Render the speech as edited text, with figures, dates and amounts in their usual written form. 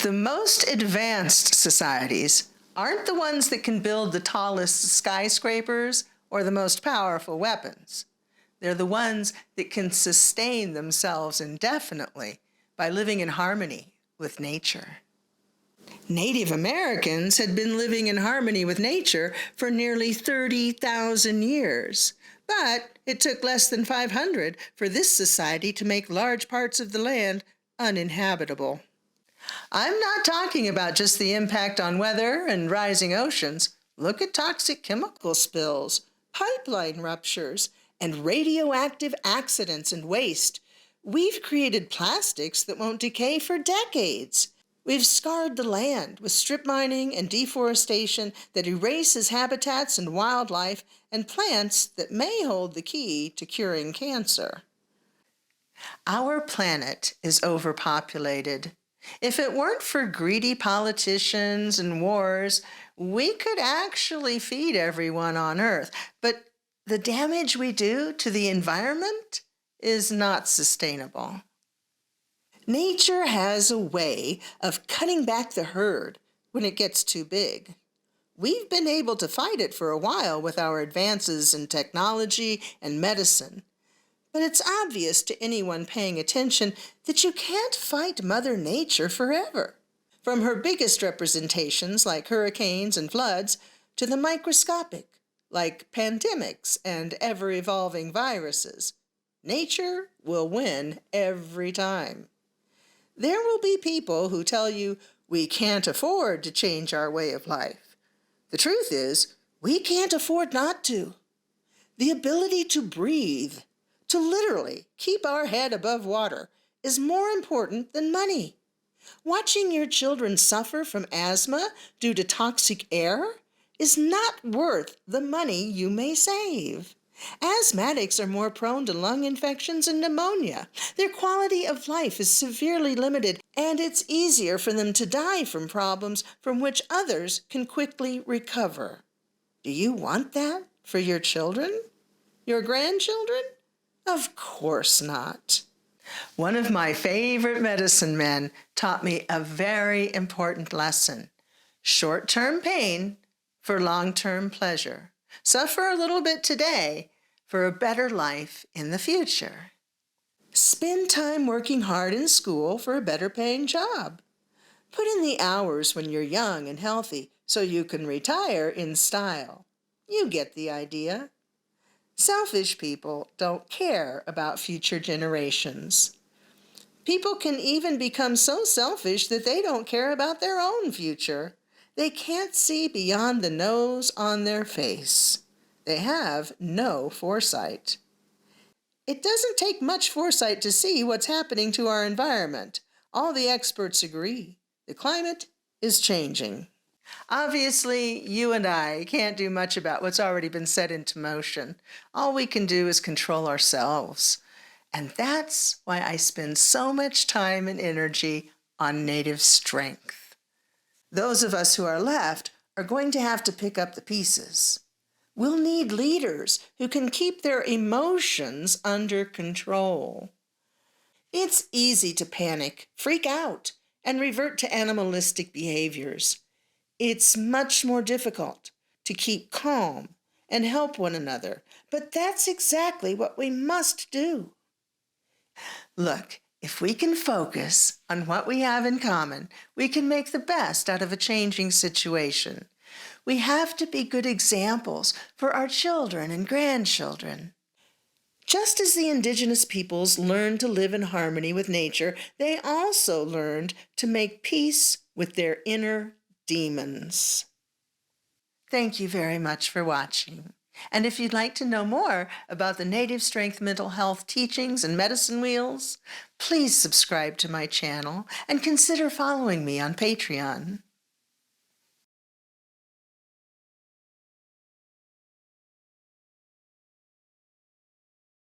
The most advanced societies aren't the ones that can build the tallest skyscrapers or the most powerful weapons. They're the ones that can sustain themselves indefinitely by living in harmony with nature. Native Americans had been living in harmony with nature for nearly 30,000 years, but it took less than 500 for this society to make large parts of the land uninhabitable. I'm not talking about just the impact on weather and rising oceans. Look at toxic chemical spills, pipeline ruptures, and radioactive accidents and waste. We've created plastics that won't decay for decades. We've scarred the land with strip mining and deforestation that erases habitats and wildlife and plants that may hold the key to curing cancer. Our planet is overpopulated. If it weren't for greedy politicians and wars, we could actually feed everyone on Earth. But the damage we do to the environment is not sustainable. Nature has a way of cutting back the herd when it gets too big. We've been able to fight it for a while with our advances in technology and medicine. But it's obvious to anyone paying attention that you can't fight Mother Nature forever. From her biggest representations, like hurricanes and floods, to the microscopic, like pandemics and ever-evolving viruses, nature will win every time. There will be people who tell you we can't afford to change our way of life. The truth is, we can't afford not to. The ability to breathe, to literally keep our head above water, is more important than money. Watching your children suffer from asthma due to toxic air is not worth the money you may save. Asthmatics are more prone to lung infections and pneumonia. Their quality of life is severely limited, and it's easier for them to die from problems from which others can quickly recover. Do you want that for your children? Your grandchildren? Of course not. One of my favorite medicine men taught me a very important lesson. Short-term pain for long-term pleasure. Suffer a little bit today for a better life in the future. Spend time working hard in school for a better paying job. Put in the hours when you're young and healthy so you can retire in style. You get the idea. Selfish people don't care about future generations. People can even become so selfish that they don't care about their own future. They can't see beyond the nose on their face. They have no foresight. It doesn't take much foresight to see what's happening to our environment. All the experts agree. The climate is changing. Obviously, you and I can't do much about what's already been set into motion. All we can do is control ourselves. And that's why I spend so much time and energy on native strength. Those of us who are left are going to have to pick up the pieces. We'll need leaders who can keep their emotions under control. It's easy to panic, freak out, and revert to animalistic behaviors. It's much more difficult to keep calm and help one another, but that's exactly what we must do. Look, if we can focus on what we have in common, we can make the best out of a changing situation. We have to be good examples for our children and grandchildren. Just as the indigenous peoples learned to live in harmony with nature, they also learned to make peace with their inner demons. Thank you very much for watching. And if you'd like to know more about the Native Strength Mental Health teachings and medicine wheels, please subscribe to my channel and consider following me on Patreon.